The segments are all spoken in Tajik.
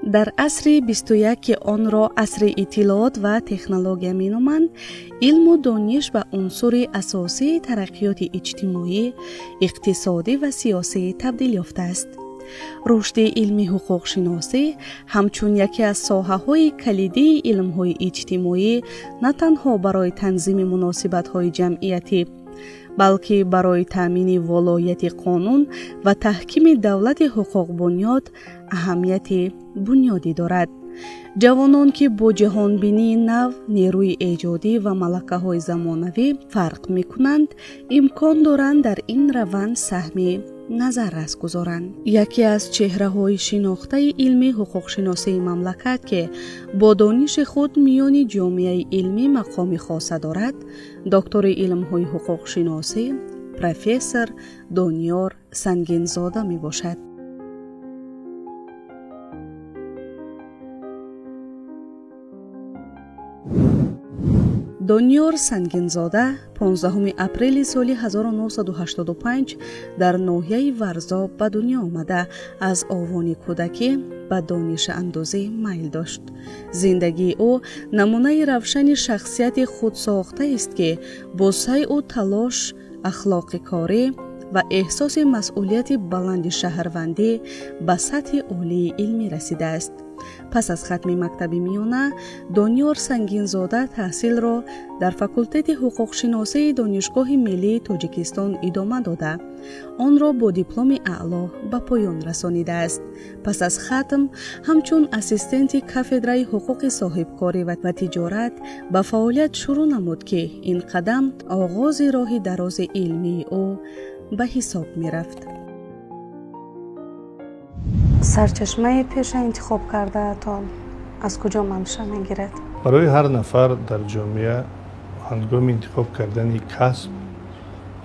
дар асри 21 ки онро асри иттилоот ва технология меноманд, илму дониш ба унсури асосии тараққиёти иҷтимоӣ, иқтисодӣ ва сиёсӣ табдил ёфтааст. рушди илми ҳуқуқшиносӣ ҳамчун яке аз соҳаҳои калидии илмҳои иҷтимоӣ на танҳо барои танзими муносибатҳои ҷамъиятӣ, балки барои таъмини волояти қонун ва таҳкими давлати ҳуқуқбунёд аҳамияти бунёдӣ дорад. ҷавонон ки бо ҷаҳонбинии нав, нерӯи эҷодӣ ва малакаҳои замонавӣ фарқ мекунанд, имкон доранд дар ин раванд саҳми назаррас гузоранд. яке аз чеҳраҳои шинохтаи илми ҳуқуқшиносии мамлакат ки бо дониши худ миёни ҷомеаи илмӣ мақоми хоса дорад, доктори илмҳои ҳуқуқшиносӣ профессор Дониёр Сангинзода мебошад. дониёр Сангинзода 15 апрели соли 1985 дар ноҳияи Варзоб ба дунё омада, аз овони кӯдакӣ ба донишандозӣ майл дошт. зиндагии ӯ намунаи равшани шахсияти худсохтаест ки бо сайъу талош, ахлоқи корӣ ва эҳсоси масъулияти баланди шаҳрвандӣ ба сатҳи олии илмӣ расидааст. пас аз хатми мактаби миёна, дониёр Сангинзода таҳсилро дар факултети ҳуқуқшиносии Донишгоҳи миллии Тоҷикистон идома дода, онро бо дипломи аъло ба поён расонидааст. пас аз хатм ҳамчун ассистенти кафедраи ҳуқуқи соҳибкорӣ ва тиҷорат ба фаъолият шурӯъ намуд ки ин қадам оғози роҳи дарози илмии ӯ ба ҳисоб мерафт. сарчашмаи пеша интихоб кардаатон аз куҷо манша мегирад? барои ҳар нафар дар ҷомеа ҳангоми интихоб кардани касб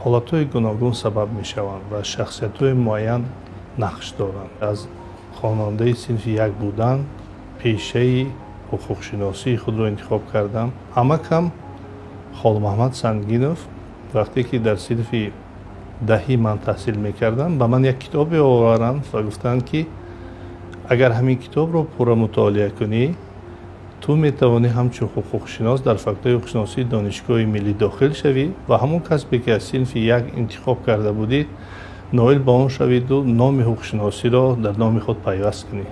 ҳолатҳои гуногун сабаб мешаванд ва шахсиятҳои муайян нақш доранд. аз хонандаи синфи як будан пешаи ҳуқуқшиносии худро интихоб кардам. амакам Холмаҳмад Сангинов вақте ки дар синфи даҳӣ ман таҳсил мекардам, ба ман як китобе оваранд ва гуфтанд ки агар ҳамин китобро пурра мутолиа кунӣ, ту метавонӣ ҳамчун ҳуқуқшинос дар факултаи ҳуқуқшиносии Донишгоҳи миллӣ дохил шавӣ ва ҳамон касбе ки аз синфи як интихоб карда будед, ноил ба он шавиду номи ҳуқуқшиносиро дар номи худ пайваст кунӣ.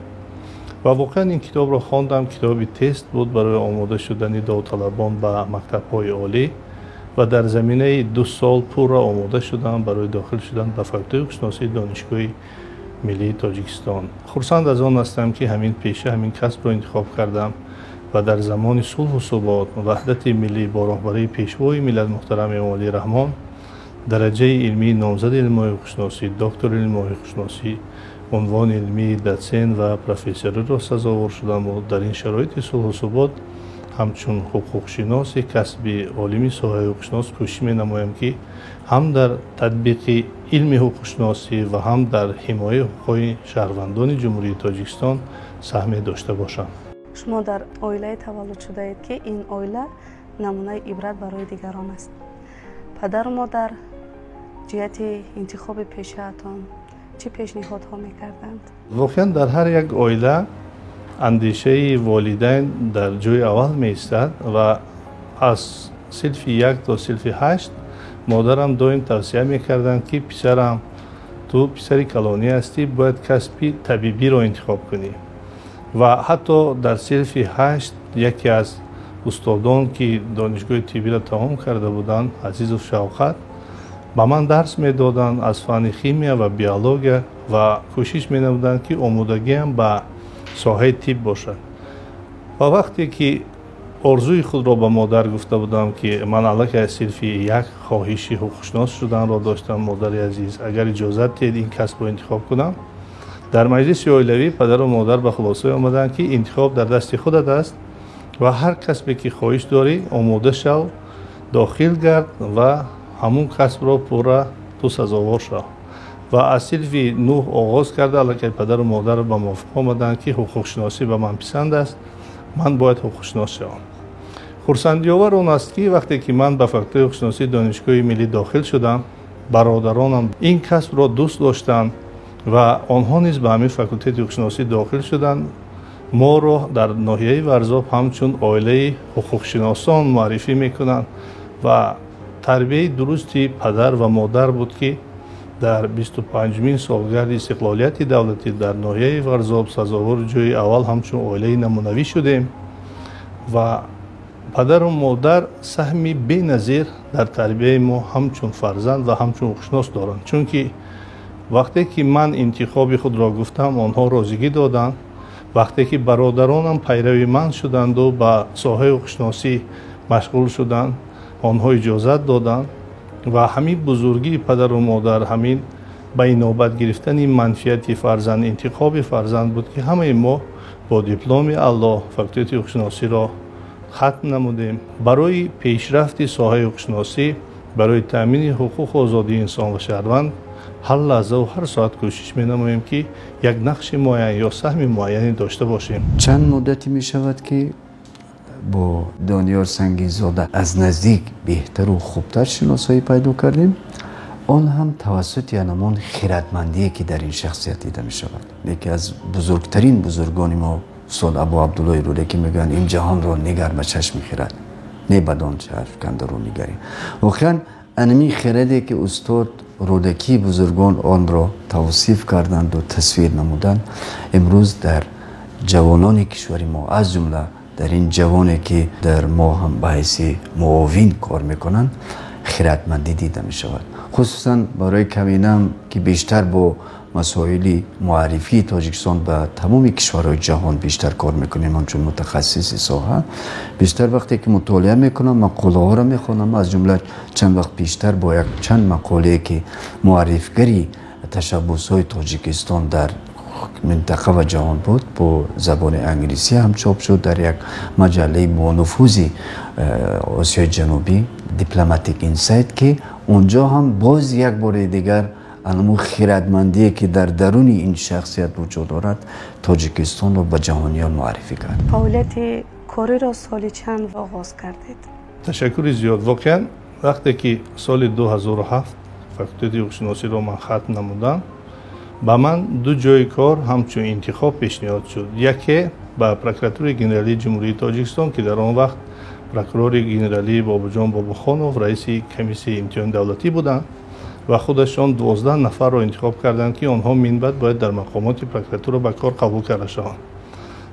ва воқеан ин китобро хондам. китоби тест буд барои омода шудани довталабон ба мактабҳои олӣ ва дар заминаи 2 сол пурра омода шудам барои дохил шудан ба факултаи ҳуқуқшиносии Донишгоҳи миллии Тоҷикистон. хурсанд аз он ҳастам ки ҳамин пеша, ҳамин касбро интихоб кардам ва дар замони сулҳу собот, ваҳдати миллӣ бо роҳбарии пешвои миллат муҳтарами Эмомалӣ Раҳмон, дараҷаи илмии номзади илмҳои ҳуқуқшиносӣ, доктори илмҳои ҳуқуқшиносӣ, унвони илмии доцент ва профессориро сазовор шудам. дар ин шароити сулҳу собот ҳамчун ҳуқуқшиноси касби олими соҳаи ҳуқуқшинос кӯшиш менамоям ки ҳам дар татбиқи илми ҳуқуқшиносӣ ва ҳам дар ҳимояи ҳуқуқи шаҳрвандони ҷумҳурии Тоҷикистон саҳме дошта бошам. шумо дар оилае таваллуд шудаед ки ин оила намунаи ибрат барои дигарон аст. падару модар ҷиҳати интихоби пешаатон чӣ пешниҳодҳо мекарданд? воқеан дар ҳар як оила андешаи волидайн дар ҷои аввал меистад ва аз синфи 1 то синфи 8 модарам доим тавсия мекарданд ки писарам, ту писари калонӣ ҳастӣ, бояд касби табибиро интихоб кунӣ. ва ҳатто дар синфи 8 яке аз устодон ки донишгоҳи тиббиро тамом карда буданд, Азизов Шавқат, ба ман дарс медоданд аз фанни химия ва биология ва кӯшиш менамуданд ки омодагиам ба соҳаи тиб бошад. ва вақте ки орзуи худро ба модар гуфта будам ки ман аллакай аз синфи 1 хоҳиши ҳуқуқшинос шуданро доштам, модари азиз, агар иҷозат диҳед ин касбро интихоб кунам, дар маҷлиси оилавӣ падару модар ба хулосае омаданд ки интихоб дар дасти худат аст ва ҳар касбе ки хоҳиш дорӣ омода шав, дохил гард ва ҳамун касбро пурра ту сазовор шав. ва аз синфи 9 оғоз карда аллакай падару модар ба мувофиқа омаданд ки ҳуқуқшиносӣ ба ман писанд аст, ман бояд ҳуқуқшинос шавам. хурсандиовар он аст ки вақте ки ман ба факултаи ҳуқуқшиносии Донишгоҳи миллӣ дохил шудам, бародаронам ин касбро дӯст доштанд ва онҳо низ ба ҳамин факултети ҳуқуқшиносӣ дохил шуданд моро дар ноҳияи варзоб ҳамчун оилаи ҳуқуқшиносон муаррифӣ мекунанд ва тарбияи дурусти падар ва модар буд ки дар 25-мин солгарди истиқлолияти давлатӣ дар ноҳияи варзоб сазовори ҷойи аввал ҳамчун оилаи намунавӣ шудем ва падару модар саҳми беназир дар тарбияи мо ҳамчун фарзанд ва ҳамчун ҳуқуқшинос доранд. Чунки вақте ки ман интихоби худро гуфтам, онҳо розигӣ доданд. вақте ки бародаронам пайрави ман шуданду ба соҳаи ҳуқуқшиносӣ машғул шуданд, онҳо иҷозат доданд ва ҳамин бузургии падару модар, ҳамин ба инобат гирифтани манфиати фарзанд, интихоби фарзанд буд ки ҳамаи мо бо дипломи аъло факултати ҳуқуқшиносиро хатм намудем. барои пешрафти соҳаи ҳуқуқшиносӣ, барои таъмини ҳуқуқу озодии инсон ва шаҳрванд ҳар лаҳзаву ҳар соат кӯшиш менамоем ки як нақши муайян ё саҳми муайяне дошта бошем. чанд муддати мешавад ки бо Дониёр Сангизода аз наздик беҳтару хубтар шиносоӣ пайдо кардем. он ҳам тавассути анамон хиратмандие ки дар ин шахсият дида мешавад. яке аз бузургтарин бузургони мо устод Абу Абдуллои Рӯдаки мегӯянд ин ҷаҳонро нигар ба чашми хирад, не бадон чашкандару нигарӣ. воқеан анами хираде ки устод Рӯдаки бузургон онро тавсиф карданду тасвир намуданд, имрӯз дар ҷавонони кишвари мо, аз ҷумла дар ин ҷавоне ки дар мо ҳам ба ҳайси муовин кор мекунанд, хиратмандӣ дида мешавад. хусусан барои каминам ки бештар бо масоили муаррифии Тоҷикистон ба тамоми кишварҳои ҷаҳон бештар кор мекунем ҳамчун мутахассиси соҳа. бештар вақте ки мутолиа мекунам, мақолаҳоро мехонам. аз ҷумла чанд вақт пештар бо як чанд мақолае ки муаррифгари ташаббусҳои Тоҷикистон дар минтақа ва ҷаҳон буд, бо забони англисӣ ҳам чоп шуд дар як маҷаллаи бонуфузи Осиёи Ҷанубӣ, Diplomatic Insight, ки онҷо ҳам боз як бори дигар анаму хиратмандие ки дар даруни ин шахсият вуҷуд дорад, Тоҷикистонро ба ҷаҳониён муаррифӣ кард. фаъолияти кориро соли чанд оғоз кардед? ташаккури зиёд. воқеан вақте ки соли 2007 факултати ҳуқуқшиносиро ман хатм намудам, ба ман ду ҷои кор ҳамчун интихоб пешниҳод шуд. яке ба прокуратураи генералии ҷумҳурии Тоҷикистон ки дар он вақт прокурори генералии Бобуҷон Бобухонов раиси комиссияи имтиҳони давлатӣ буданд ва худашон 12 нафарро интихоб карданд ки онҳо минбаъд бояд дар мақомоти прокуратура ба кор қабул карда шаванд.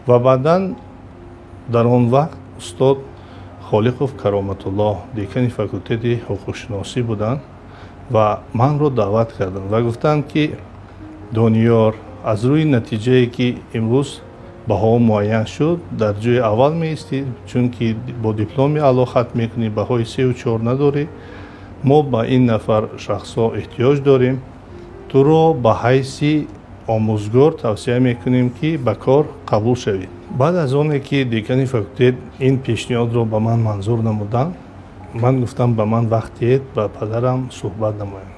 ва баъдан дар он вақт устод Холиқов Кароматуллоҳ декани факултати ҳуқуқшиносӣ буданд ва манро даъват карданд ва гуфтанд ки Дониёр, аз рӯи натиҷае ки имрӯз баҳо муайян шуд, дар ҷойи аввал меистӣ, чунки бо дипломи аъло хатм мекунӣ, баҳои 3-4 надорӣ. мо ба ин нафар шахсҳо эҳтиёҷ дорем. туро ба ҳайси омӯзгор тавсия мекунем ки ба кор қабул шавед. баъд аз оне ки декани факултет ин пешниҳодро ба ман манзур намуданд, ман гуфтам ба ман вақт диҳед ба падарам суҳбат намоям.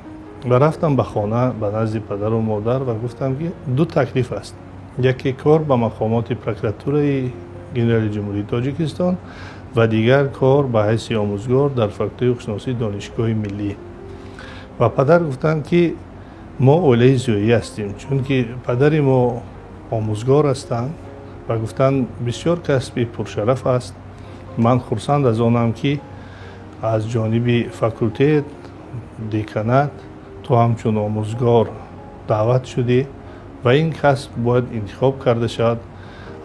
ва рафтам ба хона ба назди падару модар ва гуфтам ки ду таклиф аст. яке кор ба мақомоти прокуратураи генералии ҷумҳурии Тоҷикистон ва дигар кор ба ҳайси омӯзгор дар факултаи ҳуқуқшиносии Донишгоҳи Миллӣ. ва падар гуфтанд ки мо оилаи зиёӣ ҳастем, чунки падари мо омӯзгор ҳастанд ва гуфтанд бисёр касби пуршараф аст. ман хурсанд аз онам ки аз ҷониби факултет, деканат, то ҳамчун омӯзгор даъват шудӣ ва ин касб бояд интихоб карда шавад,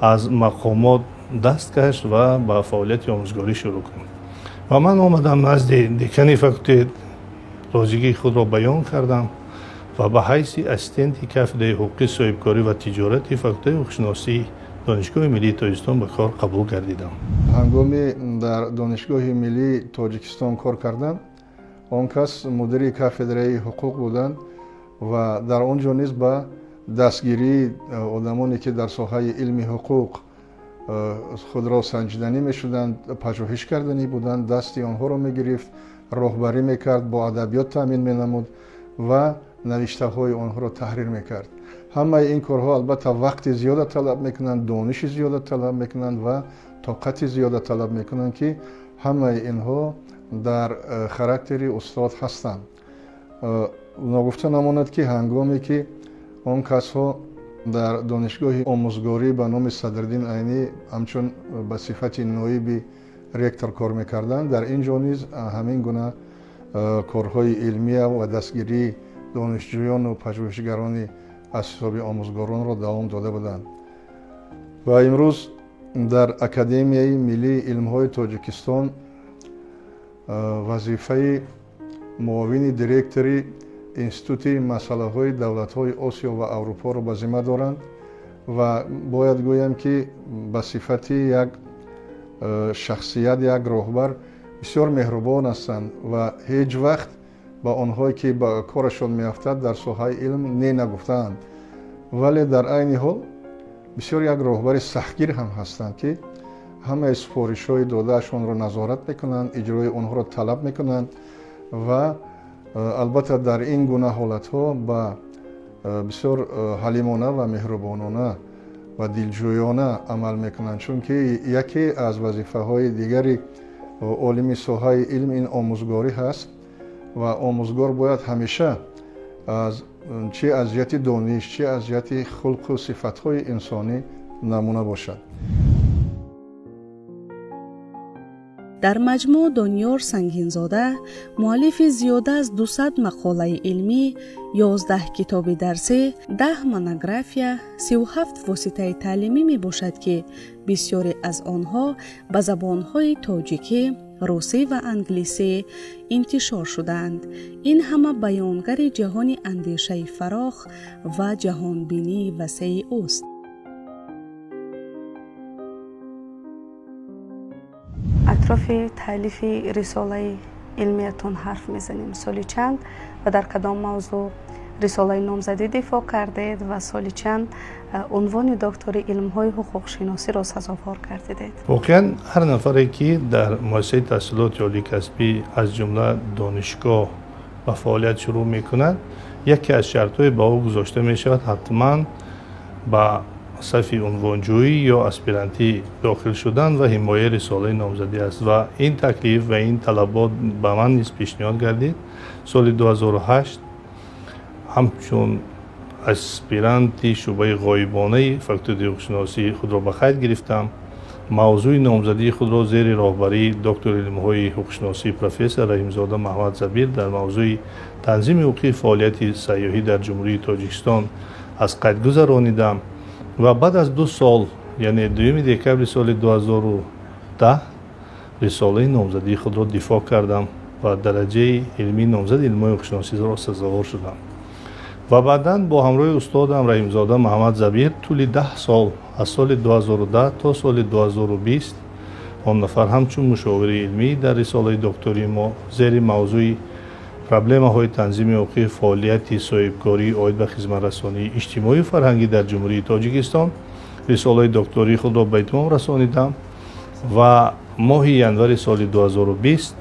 аз мақомот даст каш ва ба фаъолияти омӯзгорӣ шурӯъ кунем. ва ман омадам назди декани факултет, розигии худро баён кардам ва ба ҳайси ассистенти кафедраи ҳуқуқи соҳибкорӣ ва тиҷорати факултаи ҳуқуқшиносии Донишгоҳи Миллии Тоҷикистон ба кор қабул гардидам. ҳангоми дар Донишгоҳи Миллии Тоҷикистон кор кардам, он кас мудири кафедраи ҳуқуқ буданд ва дар он ҷо низ ба дастгирии одамоне ки дар соҳаи илми ҳуқуқ худро санҷиданӣ мешуданд, пажӯҳиш карданӣ буданд, дасти онҳоро мегирифт, роҳбарӣ мекард, бо адабиёт таъмин менамуд ва навиштаҳои онҳоро таҳрир мекард. ҳамаи ин корҳо албатта вақти зиёда талаб мекунанд, дониши зиёда талаб мекунанд ва тоқати зиёда талаб мекунанд ки ҳамаи инҳо дар характери устод ҳастанд. ногуфта намонад ки ҳангоме ки он касҳо дар донишгоҳи омӯзгорӣ ба номи Садриддин Айнӣ ҳамчун ба сифати ноиби ректор кор мекарданд. Дар ин ҷо низ ҳамин гуна корҳои илмия ва дастгирии донишҷӯёну пажӯҳишгарони аз ҳисоби омӯзгоронро давом дода буданд. Ва имрӯз дар Академияи Миллии Илмҳои Тоҷикистон вазифаи муовини директори Институти масъалаҳои давлатҳои Осиё ва Аврупоро ба зимма доранд ва бояд гӯям ки ба сифати як шахсият, як роҳбар бисёр меҳрубон ҳастанд ва ҳеҷ вақт ба онҳое ки ба корашон меафтад дар соҳаи илм не нагуфтаанд. Вале дар айни ҳол бисёр як роҳбари сахтгир ҳам ҳастанд ки ҳамаи супоришҳои додаашонро назорат мекунанд, иҷрои онҳоро талаб мекунанд ва албатта дар ин гуна ҳолатҳо ба бисёр ҳалимона ва меҳрубонона ва дилҷӯёна амал мекунанд, чунки яке аз вазифаҳои дигари олими соҳаи илм ин омӯзгорӣ ҳаст ва омӯзгор бояд ҳамеша чӣ аз ҷиҳати дониш, чӣ аз ҷиҳати хулқу сифатҳои инсонӣ намуна бошад. дар маҷмӯъ Дониёр Сангинзода муаллифи зиёда аз 200 мақолаи илмӣ, 11 китоби дарсӣ, 10 монография, 37 воситаи таълимӣ мебошад ки бисёре аз онҳо ба забонҳои тоҷикӣ, русӣ ва англисӣ интишор шудаанд. Ин ҳама баёнгари ҷаҳони андешаи фарох ва ҷаҳонбинии васеъи ӯст. атрофи таълифи рисолаи илмиятон ҳарф мезанем. соли чанд ва дар кадом мавзӯъ рисолаи номзадӣ дифоъ кардед ва соли чанд унвони доктори илмҳои ҳуқуқшиносиро сазовор гардидед? воқеан ҳар нафаре ки дар муассисаи таҳсилоти оликасбӣ аз ҷумла донишгоҳ ба фаъолият шурӯъ мекунад, яке аз шартҳои ба ӯ гузошта мешавад ҳатман ба сафи унвонҷӯӣ ё аспирантӣ дохил шудан ва ҳимояи рисолаи номзадӣ аст ва ин таклиф ва ин талабот ба ман низ пешниҳод гардид. соли 2008 ҳамчун аспиранти шуъбаи ғоибонаи факултаи ҳуқуқшиносӣ худро ба қайд гирифтам. мавзӯи номзадии худро зери роҳбарии доктори илмҳои ҳуқуқшиносӣ профессор Раҳимзода Маҳмад Забир дар мавзӯи танзими ҳуқуқи фаъолияти сайёҳӣ дар ҷумҳурии Тоҷикистон аз қайд гузаронидам ва баъд аз 2 сол, яъне 2 декабри соли 2010 рисолаи номзадии худро дифоъ кардам ва дараҷаи илмии номзади илмҳои ҳуқуқшиносиро сазовор шудам. ва баъдан бо ҳамроҳи устодам Раҳимзода Маҳмад Забир тӯли 10 сол, аз соли 2010 то соли 2020 он нафар ҳамчун мушовири илмӣ дар рисолаи доктории мо зери мавзӯи проблемаҳои танзими ҳуқуқи фаъолияти соҳибкории оид ба хизматрасонии иҷтимоию фарҳангӣ дар ҷумҳурии Тоҷикистон рисолаи доктории худро ба итмом расонидам ва моҳи январи соли 2020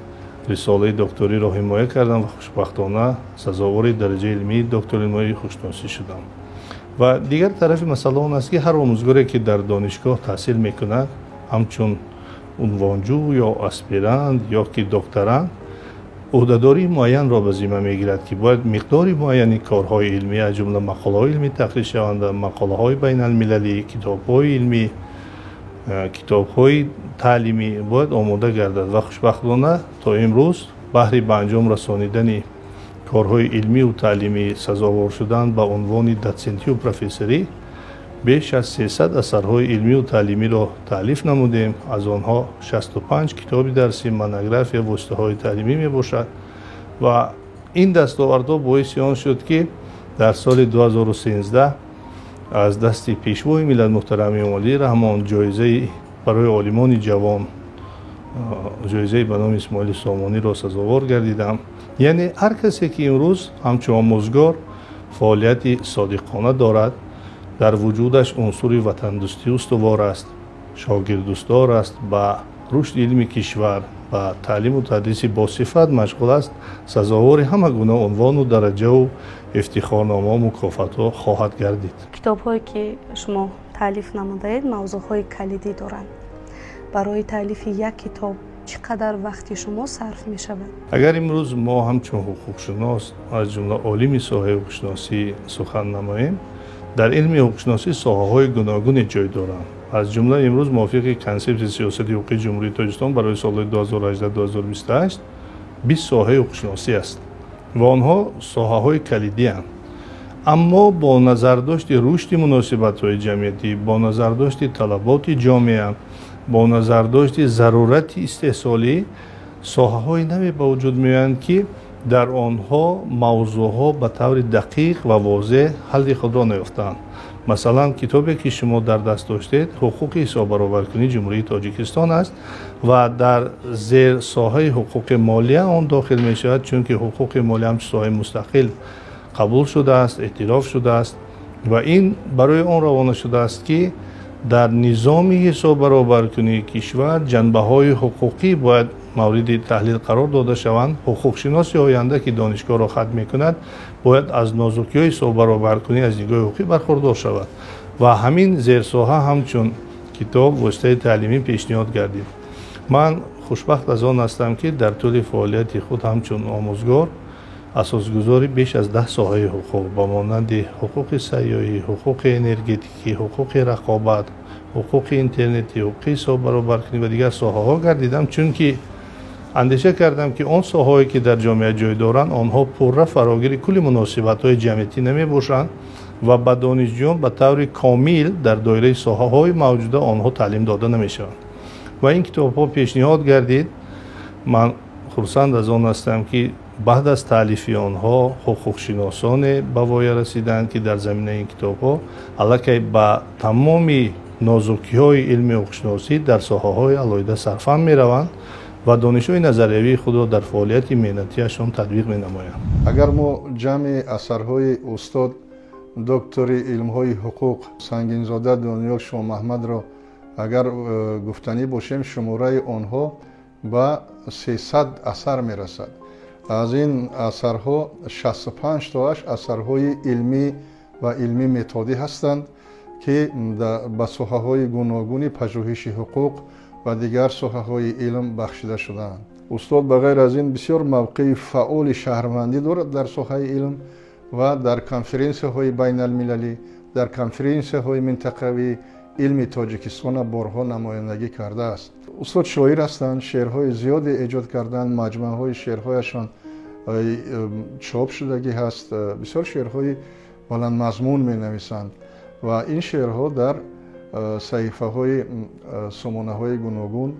рисолаи докториро ҳимоя кардам ва хушбахтона сазовори дараҷаи илмии доктори илмҳои ҳуқуқшиносӣ шудам. ва дигар тарафи масъала он аст ки ҳар омӯзгоре ки дар донишгоҳ таҳсил мекунад, ҳамчун унвонҷӯ ё аспирант ё ки докторанд, ӯҳдадории муайянро ба зимма мегирад ки бояд миқдори муайяни корҳои илмӣ аз ҷумла мақолаҳои илмӣ тахриҷ шаванда, мақолаҳои байналмилалӣ, китобҳои илмӣ, китобҳои таълимӣ бояд омода гардад ва хушбахтона то имрӯз баҳри ба анҷом расонидани корҳои илмию таълимӣ сазовор шудан ба унвони дотсентию профессорӣ беш аз 300 асарҳои илмию таълимиро таълиф намудем. аз онҳо 65 китоби дарсӣ, монография, воситаҳои таълимӣ мебошад ва ин дастовардҳо боиси он шуд ки дар соли 2013 аз дасти пешвои миллат муҳтарами Эмомалӣ Раҳмон ҷоизаи барои олимони ҷавон, ҷоизаи ба номи Исмоили Сомониро сазовор гардидам. яъне ҳар касе ки имрӯз ҳамчун омӯзгор фаъолияти содиқона дорад, дар вуҷудаш унсури ватандӯстӣ устувор аст, шогирддӯстдор аст, ба рушди илми кишвар, ба таълиму тадриси босифат машғул аст, сазовори ҳама гуна унвону дараҷаву ифтихорномаҳо, мукофотҳо хоҳад гардид. китобҳое ки шумо таълиф намудаед мавзӯъҳои калидӣ доранд. барои таълифи як китоб чӣ қадар вақти шумо сарф мешавад? агар имрӯз мо ҳамчун ҳуқуқшунос аз ҷумла олими соҳаи ҳуқуқшиносӣ сухан намоем, дар илми ҳуқуқшиносӣ соҳаҳои гуногуне ҷой доранд. аз ҷумла имрӯз мувофиқи консепсияи сиёсати ҳуқуқии ҷумҳурии Тоҷикистон барои солҳои 2018-2028 20 соҳаи ҳуқуқшиносӣ аст ва онҳо соҳаҳои калидианд. аммо бо назардошти рушди муносибатҳои ҷамъиятӣ, бо назардошти талаботи ҷомеа, бо назардошти зарурати истеҳсолӣ соҳаҳои наве ба вуҷуд меоянд, ки дар онҳо мавзӯъҳо ба таври дақиқ ва возеҳ ҳалли худро наёфтаанд. масалан китобе ки шумо дар даст доштед ҳуқуқи ҳисоббароваркунии ҷумҳурии Тоҷикистон аст ва дар зер соҳаи ҳуқуқи молия он дохил мешавад, чунки ҳуқуқи молия ҳамчун соҳаи мустақил қабул шудааст, эътироф шудааст ва ин барои он равона шудааст, ки дар низоми ҳисоббароваркунии кишвар ҷанбаҳои ҳуқуқӣ бояд мавриди таҳлил қарор дода шаванд. ҳуқуқшиноси оянда ки донишгоҳро хатм мекунад бояд аз нозукиҳои ҳисоббароваркунӣ аз нигоҳи ҳуқуқӣ бархурдор шавад ва ҳамин зерсоҳа ҳамчун китоб воситаи таълимӣ пешниҳод гардид. ман хушбахт аз он ҳастам, ки дар тӯли фаъолияти худ ҳамчун омӯзгор асосгузори беш аз 10 соҳаи ҳуқуқ ба монанди ҳуқуқи сайёҳӣ, ҳуқуқи энергетикӣ, ҳуқуқи рақобат, ҳуқуқи интернетӣ, ҳуқуқи ҳисоббароваркунӣ ва дигар соҳаҳо гардидам, чунки андеша кардам, ки он соҳаҳое ки дар ҷомеа ҷой доранд онҳо пурра фарогири кулли муносибатҳои ҷамъиятӣ намебошанд ва ба донишҷӯён ба таври комил дар доираи соҳаҳои мавҷуда онҳо таълим дода намешаванд. ва ин китобҳо пешниҳод гардид. ман хурсанд аз он ҳастам, ки баъд аз таълифи онҳо ҳуқуқшиносоне ба воя расиданд, ки дар заминаи ин китобҳо аллакай ба тамоми нозукиҳои илми ҳуқуқшиносӣ дар соҳаҳои алоҳида сарфанд мераванд ва донишҳои назариявии худро дар фаъолияти меҳнатиашон татбиқ менамоянд. агар мо ҷамъи асарҳои устод доктори илмҳои ҳуқуқ сангинзода дониёр шоҳмаҳмадро агар гуфтанӣ бошем, шумораи онҳо ба 300 асар мерасад. аз ин асарҳо 65 тоаш асарҳои илмӣ ва илмӣ методӣ ҳастанд, ки ба соҳаҳои гуногуни пажӯҳиши ҳуқуқ ва дигар соҳаҳои илм бахшида шудаанд. устод ба ғайр аз ин бисёр мавқеи фаъоли шаҳрвандӣ дорад дар соҳаи илм ва дар конференсияҳои байналмилалӣ, дар конференсияҳои минтақавӣ илми Тоҷикистона борҳо намояндагӣ кардааст. устод шоир ҳастанд, шеърҳои зиёде эҷод карданд, маҷмӯъаҳои шеърҳояшон чоп шудагӣ ҳаст, бисёр шеърҳои баландмазмун менависанд ва ин шеърҳо дар саҳифаҳои сомонаҳои гуногун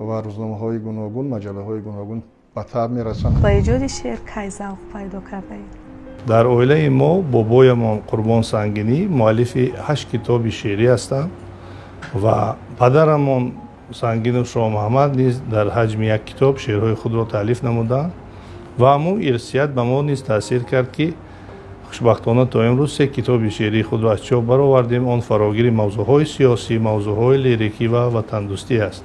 ва рӯзномаҳои гуногун, маҷаллаҳои гуногун ба таб мерасанд. ба эҷоди шеър кай завқ пайдо кардаед? дар оилаи мо бобоямон Қурбон Сангинӣ муаллифи 8 китоби шеърӣ ҳастанд ва падарамон Сангину Шоҳмаҳмад низ дар ҳаҷми 1 китоб шеърҳои худро таълиф намуданд ва ҳамун ирсият ба мо низ таъсир кард, ки хушбахтона то имрӯз 3 китоби шеърии худро аз чоп баровардем. он фарогири мавзӯъҳои сиёсӣ, мавзӯъҳои лирикӣ ва ватандӯстӣ аст.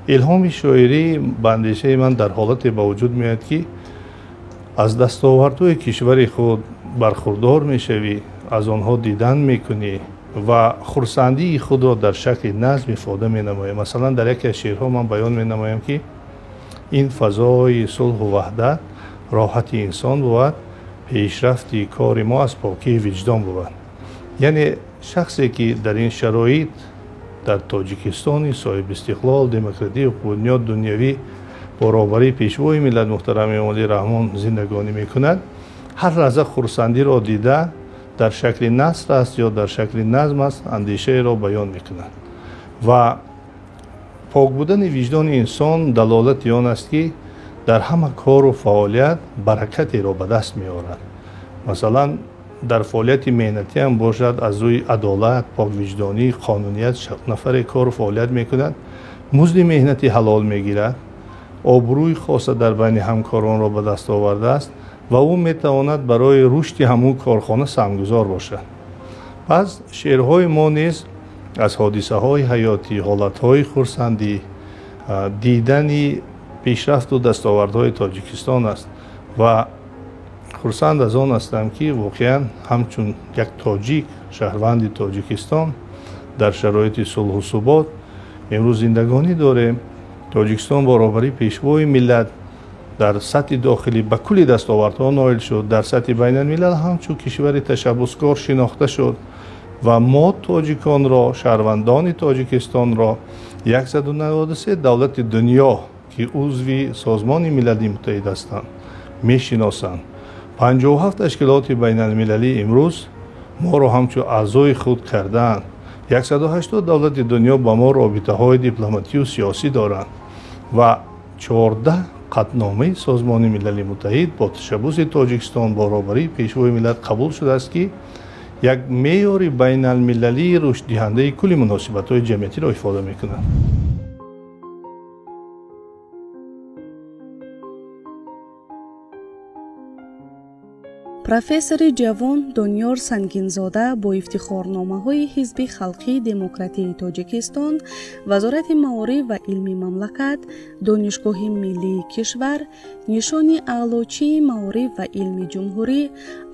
илҳоми шоирӣ ба андешаи ман дар ҳолате ба вуҷуд меояд, ки аз дастовардҳои кишвари худ бархурдор мешавӣ, аз онҳо дидан мекунӣ ва хурсандии худро дар шакли назм ифода менамоӣ. масалан дар яке аз шеърҳо ман баён менамоям, ки ин фазои сулҳу ваҳдат роҳати инсон буд, пешрафти кори мо аз покии виҷдон буд. яъне шахсе ки дар ин шароит дар Тоҷикистони соҳиби истиқлол, демократӣ, ҳуқуқбунёд, дунявӣ баробарии пешвои миллат муҳтарами Эмомалӣ Раҳмон зиндагонӣ мекунад, ҳар лаҳза хурсандиро дида дар шакли наср аст ё дар шакли назм аст, андешаеро баён мекунад. ва пок будани виҷдони инсон далолати он аст, ки дар ҳама кору фаъолият баракатеро ба даст меорад. масалан дар фаъолияти меҳнатӣ ҳам бошад, аз рӯи адолат, поквиҷдонӣ, қонуният нафаре кору фаъолият мекунад, музди меҳнатӣ ҳалол мегирад, обрӯи хоса дар байни ҳамкоронро ба даст овардааст ва ӯ метавонад барои рушди ҳамун корхона самгузор бошад. пас шеърҳои мо низ аз ҳодисаҳои ҳаётӣ, ҳолатҳои хурсандӣ, дидани пешрафту дастовардҳои Тоҷикистон аст ва хурсанд аз он ҳастам, ки воқеан ҳамчун як тоҷик, шаҳрванди Тоҷикистон дар шароити сулҳу субот имрӯз зиндагонӣ дорем. Тоҷикистон баробари пешвои миллат дар сатҳи дохилӣ ба кулли дастовардҳо ноил шуд, дар сатҳи байналмилал ҳамчун кишвари ташаббускор шинохта шуд و ما تاجیکان را، شهروندان تاجیکستان را 193 دولت دنیا که عضو سازمان ملل متحد هستند میشناسند. 57 تشکیلات بین المللی امروز ما را همچون اعضای خود کردند. 180 دولت دنیا با ما رابطه های دیپلماتی و سیاسی دارند و 14 قطعنامه سازمان ملل متحد با تشبث تاجیکستان برابری پیشوای ملت قبول شده است که یک معیار بین المللی رشد دهنده کل مناسبت های جمعیتی را افاده می کنند. профессор ҷавон Донёр Сангинзода бо ифтихорномаҳои Ҳизби Халқии Демократии Тоҷикистон, Вазорати Маориф ва илми мамлакат, Донишгоҳи миллии кишвар, нишони аълочии маориф ва илми ҷумҳурӣ,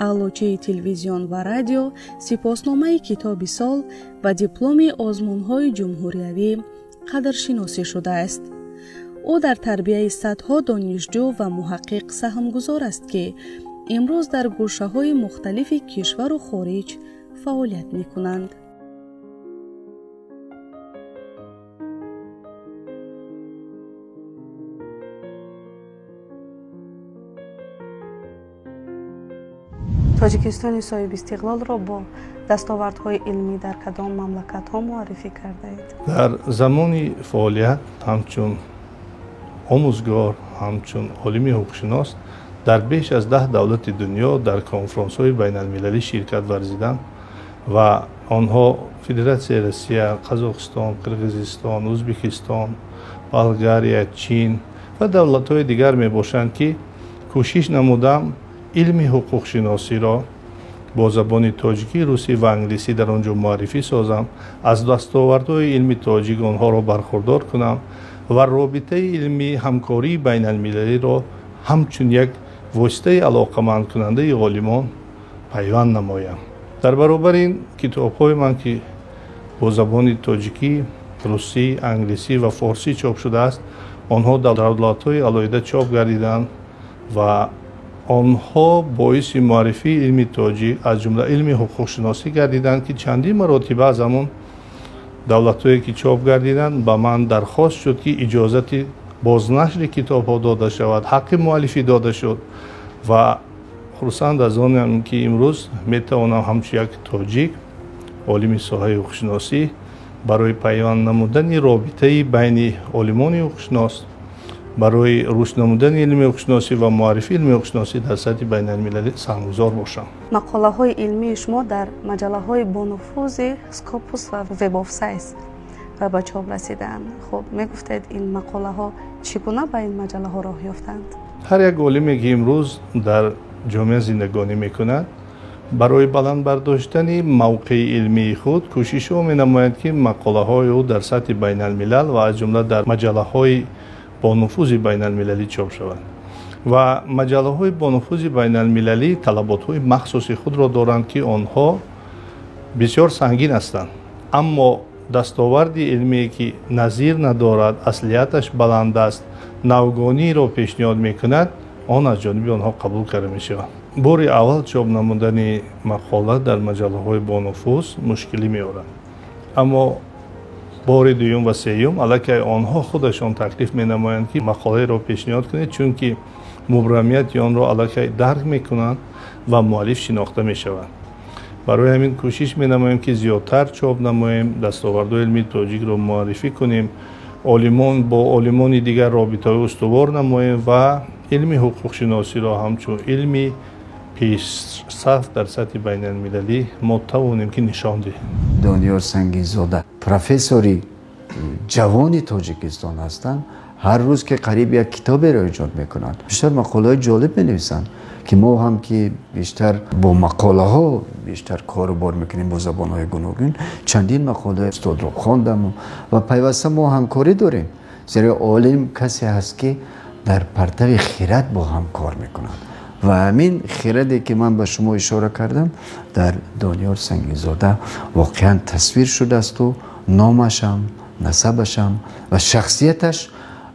аълочии телевизион ва радио, сипосномаи китоби сол ва дипломи озмунҳои ҷумҳуриявӣ қадршиносӣ шудааст. ӯ дар тарбияи садҳо донишҷӯ ва муҳаққиқ саҳмгузор аст ки امروز در گوشه‌های مختلف کشور و خارج فعالیت می‌کنند. تاجیکستان صاحب استقلال را با دستاوردهای علمی در کدام مملکت‌ها معرفی کرده اید؟ در زمان فعالیت همچون آموزگار، همچون عالم حقوق‌شناس در بیش از 10 دولت دنیا در کنفرانس‌های بین المللی شرکت ورزیدند و آنها فدراسیون روسیه، قزاقستان، قرقیزستان، ازبکستان، بلغاریا، چین و دولت‌های دیگر میباشند که کوشش نمودند علم حقوق شناسی را با زبان تاجیکی، روسی و انگلیسی در آنجا معرفی سازم، از دستاوردهای علمی تاجیک آنها را برخوردار کنم و رابطه علمی همکاری بین المللی را همچون یک واسطه علاقمند کننده عالمان پیوند نمایم. در برابر این کتاب‌های من که با زبان تاجیکی، روسی، انگلیسی و فارسی چاپ شده است، آنها در دولت‌های علیحده چاپ گردیدند و آنها باعث معرفی علم تاجیک از جمله علم حقوق شناسی گردیدند که چندین مراتب از همون دولت‌هایی که چاپ گردیدند به من درخواست شد که اجازت بازنشر کتاب‌ها داده شود، حق مؤلفی داده شد و خرسند از آنم که امروز میتوانم همچون یک تاجیک عالم ساحه حقوق‌شناسی برای پیوند نمودن رابطه بین عالمان حقوق‌شناس، برای رشد نمودن علم حقوق‌شناسی و معرفی علم حقوق‌شناسی در سطح بین المللی سهمگذار باشم. مقاله های علمی شما در مجله های بانفوذ سکوپوس و وب آف ساینس به چاپ رسیدند. خب میگفتید این مقاله ها چگونه به این مجله ها راه یافتند؟ هر یک عالمی که امروز در جامعه زندگانی میکند برای بلند برداشتن موقع علمی خود کوشش می نماید که مقاله های او در سطح بین الملل و از جمله در مجله های با نفوذ بین المللی چاپ شود و مجله های با نفوذ بین المللی طلبات های مخصوص خود را دارند که آنها بسیار سنگین هستند، اما دستاورد علمی که نظیر ندارد، اصلیتش بلند است، نوگانی را پیشنهاد میکند، آن از جانب آنها قبول کرده می شود. بار اول چاپ نمودن مقاله در مجله های با نفوذ مشکلی می آورد، اما بار دوم و سوم علاکه آنها خودشان تکلیف می نمایند که مقاله را پیشنهاد کنید، چون که مبرمیت آن را علاکه درک می کنند و مؤلف شناخته می شود. برای همین کوشش می نماییم که زیادتر چاپ نماییم، دستاوردهای علمی تاجیک را معرفی کنیم، عالمان با عالمان دیگر رابطه استوار نماییم و علم حقوق شناسی را همچون علمی پیشرفت در سطح بین المللی ما توانیم که نشان دهیم. دانیار سنگینزاده پروفسوری جوانی تاجیکستان هستند. هر روز که قریب یک کتابی را ایجاد میکنند، بیشتر مقاله های جالب مینویسند که ما هم که بیشتر با مقاله ها بیشتر کار و بار میکنیم با زبان های گوناگون. چندین مقاله استاد را خواندم و پیوسته ما همکاری داریم، زیرا عالم کسی هست که در پرتو خرد با هم کار میکنند و همین خردی که من به شما اشاره کردم در دانیار سنگینزاده واقعا تصویر شده است و نامش هم، نسبش هم و شخصیتش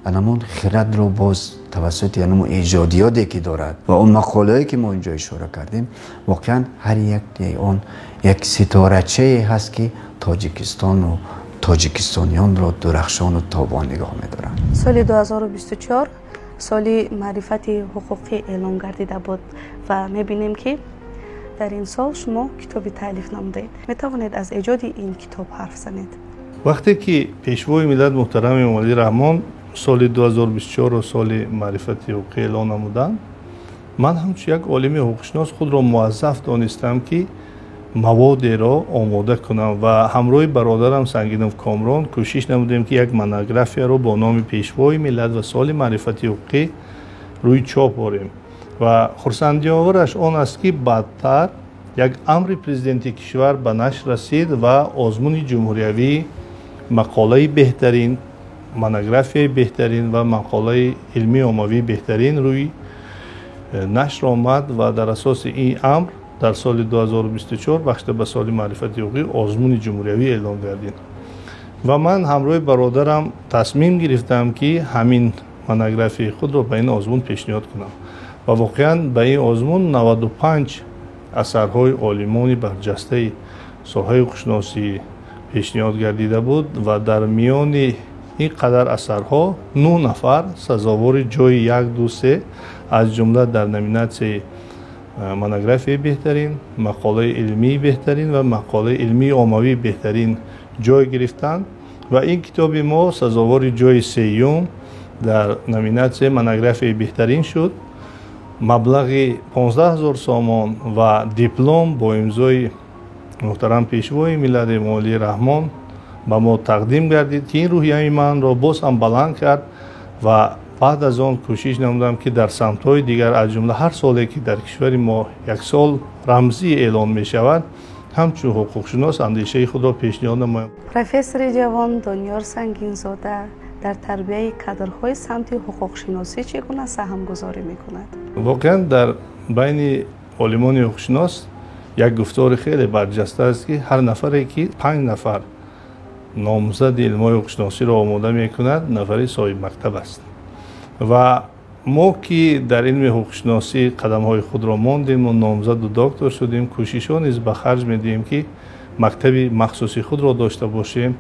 همون خرد رو باز توسط یعنی ایجادیاتی که دارد و اون مقاله‌ای که ما اینجا اشاره کردیم واقعا هر یک اون یک ستارچه هست که تاجیکستان و تاجیکستانیان را درخشان و تابان نگاه می‌دارند. سال 2024 سال معرفت حقوقی اعلام گردیده بود و می‌بینیم که در این سال شما کتابی تالیف نمودید. می‌توانید از ایجاد این کتاب حرف زنید؟ وقتی که پیشوای ملت محترم امام علی رحمان سال 2024 و سال معرفت حقوقی اعلام نمودند، من همچون یک عالم حقوقشناس خود را موظف دانستم که موادی را آماده کنم و همراه برادرم سنگینوف کامران کوشش نمودیم که یک مونوگرافیا را با نام پیشوای ملت و سال معرفت حقوقی روی چاپ آوریم و خرسندی آورش آن است که بعدتر یک امر پرزیدنتی کشور به نشر رسید و آزمون جمهوریوی مقاله بهترین، مونوگرافیای بهترین و مقاله علمی عمومی بهترین روی نشر آمد و در اساس این امر در سال 2024 بخشیده به سال معرفت حقوقی آزمون جمهوریوی اعلام گردید و من همراه برادرم تصمیم گرفتم که همین مونوگرافی خود را به این آزمون پیشنهاد کنم و واقعا به این آزمون 95 اثرهای عالمان برجسته ساحه حقوق‌شناسی پیشنهاد گردیده بود و در میان این قدر اثرها 9 نفر سزاوار جای 1، 2، 3 از جمله در نامیناسیون مونوگرافی بهترین، مقاله علمی بهترین و مقاله علمی عمومی بهترین جای گرفتند و این کتاب ما سزاوار جای 3 در نامیناسیون مونوگرافی بهترین شد. مبلغ 15,000 سامان و دیپلم با امضای محترم پیشوای ملت امام علی رحمان به ما تقدیم گردید که این روحیه من را باز هم بلند کرد و بعد از آن کوشش نمودم که در سمت‌های دیگر از جمله هر سالی که در کشور ما یک سال رمزی اعلان می شود همچون حقوقشناس اندیشه خود را پیشنهاد نمایم. پروفسور جوان دانیار سنگینزاده در تربیت کادرهای سمت حقوق شناسی چگونه سهم گذاری می‌کند؟ واقعا در بین عالمان حقوق شناس یک گفتار خیلی برجسته است که هر نفری که 5 نفر نامزد علم حقوق شناسی را آماده می‌کند نفری صاحب مکتب است و ما که در علم حقوق شناسی قدم‌های خود را ماندیم و نامزد و دکتر شدیم کوشش نیز به خرج می‌دهیم که مکتبی مخصوصی خود را داشته باشیم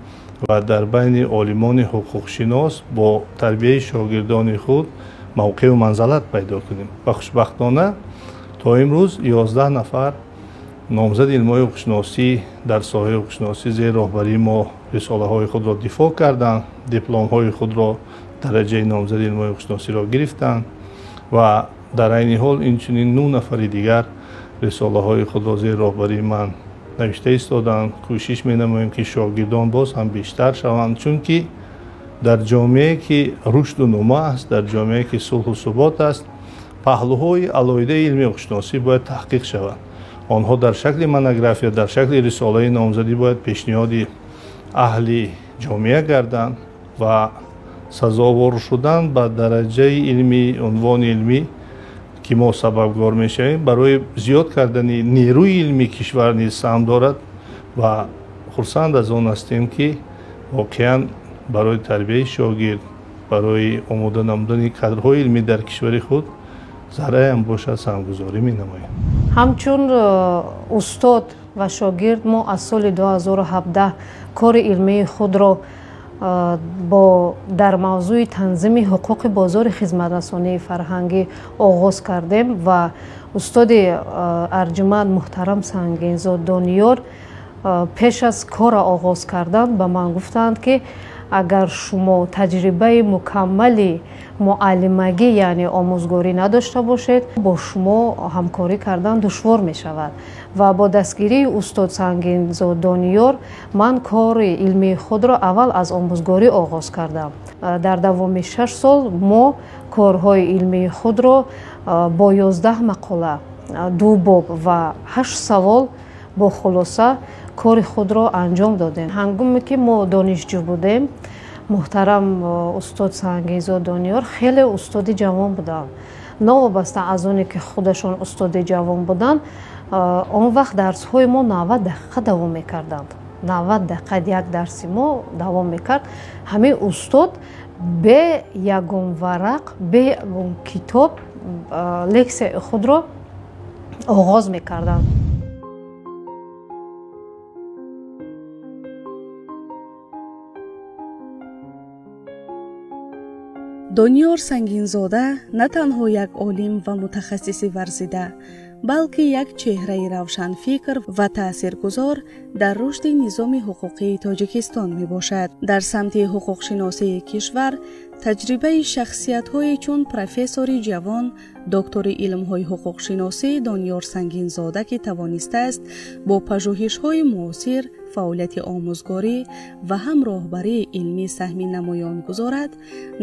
و در بین عالمان حقوق شناس با تربیت شاگردان خود موقع و منزلت پیدا کنیم. و خوشبختانه تا امروز 11 نفر نامزد علم حقوق شناسی در ساحه حقوق شناسی زیر راهبری ما رساله های خود را دفاع کردند، دیپلم های خود را درجه نامزد علم حقوق شناسی را گرفتند و در این حال اینچنین 9 نفر دیگر رساله های خود را زیر راهبری من نوشته ایستادند. کوشش می‌نماییم که شاگردان باز هم بیشتر شوند، چون که در جامعه که رشد و نما است، در جامعه که صلح و ثبات است، پهلوهای علاوه علم حقوق شناسی باید تحقیق شود. آنها در شکل مونوگرافیا، در شکل رساله نامزدی باید پیشنهاد اهل جامعه گردند و سزاوار شدن به درجه علمی، عنوان علمی که ما سببگار میشویم برای زیاد کردن نیروی علمی کشور نیز سهم دارد و خرسند از آن هستیم که واقعا برای تربیت شاگرد، برای آماده نمودن کادرهای علمی در کشور خود ذره هم باشد سهمگذاری می‌نماییم. همچون استاد و شاگرد ما از سال 2017 کار علمی خود را در موضوع تنظیم حقوق بازار خدمت‌رسانی فرهنگی آغاز کردیم و استاد ارجمند محترم سنگینزاد دانیار پیش از کار آغاز کردن به من گفتند که اگر شما تجربه مکملی معلمگی یعنی آموزگاری نداشته باشید با شما همکاری کردن دشوار می شود و با دستگیری استاد سنگینزاد دانیار من کار علمی خود را اول از آموزگاری آغاز کردم. در دوام 6 سال ما کارهای علمی خود را با 11 مقاله، 2 باب و 8 سوال با خلاصه کار خود را انجام دادیم. هنگامی که ما دانشجو بودیم محترم استاد سنگینزاد دانیار خیلی استاد جوان بودن، نوابسته از اونی که خودشون استاد جوان بودن اون وقت درس های ما 90 دقیقه دوام میکردند. 90 دقیقه یک درسی ما دوام میکرد. همه استاد бе ягон варақ бе ягон китоб лексияи худро оғоз мекарданд. дониёр сангинзода на танҳо як олим ва мутахассиси варзида, балки як чеҳраи равшанфикр ва таъсиргузор дар рушди низоми ҳуқуқии тоҷикистон мебошад. дар самти ҳуқуқшиносии кишвар таҷрибаи шахсиятҳое чун профессори ҷавон, доктори илмҳои ҳуқуқшиносӣ дониёр сангинзода ки тавонистааст бо пажӯҳишҳои муосир фаъолияти омӯзгорӣ ва ҳам роҳбарии илмӣ саҳми намоён гузорад,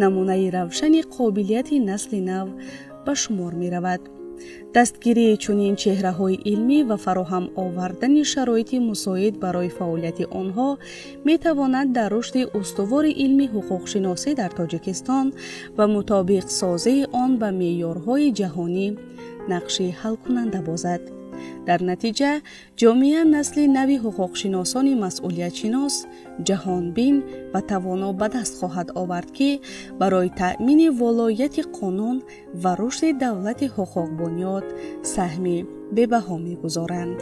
намунаи равшани қобилияти насли нав ба шумор меравад. дастгирии чунин чеҳраҳои илмӣ ва фароҳам овардани шароити мусоид барои фаъолияти онҳо метавонад дар рушди устувори илми ҳуқуқшиносӣ дар тоҷикистон ва мутобиқсозии он ба меъёрҳои ҷаҳонӣ нақши ҳалкунанда бозад. дар натиҷа ҷомеа насли нави ҳуқуқшиносони масъулиятшинос, ҷаҳонбин ва тавоно ба даст хоҳад овард ки барои таъмини волояти қонун ва рушди давлати ҳуқуқбунёд саҳми бебаҳо мегузоранд.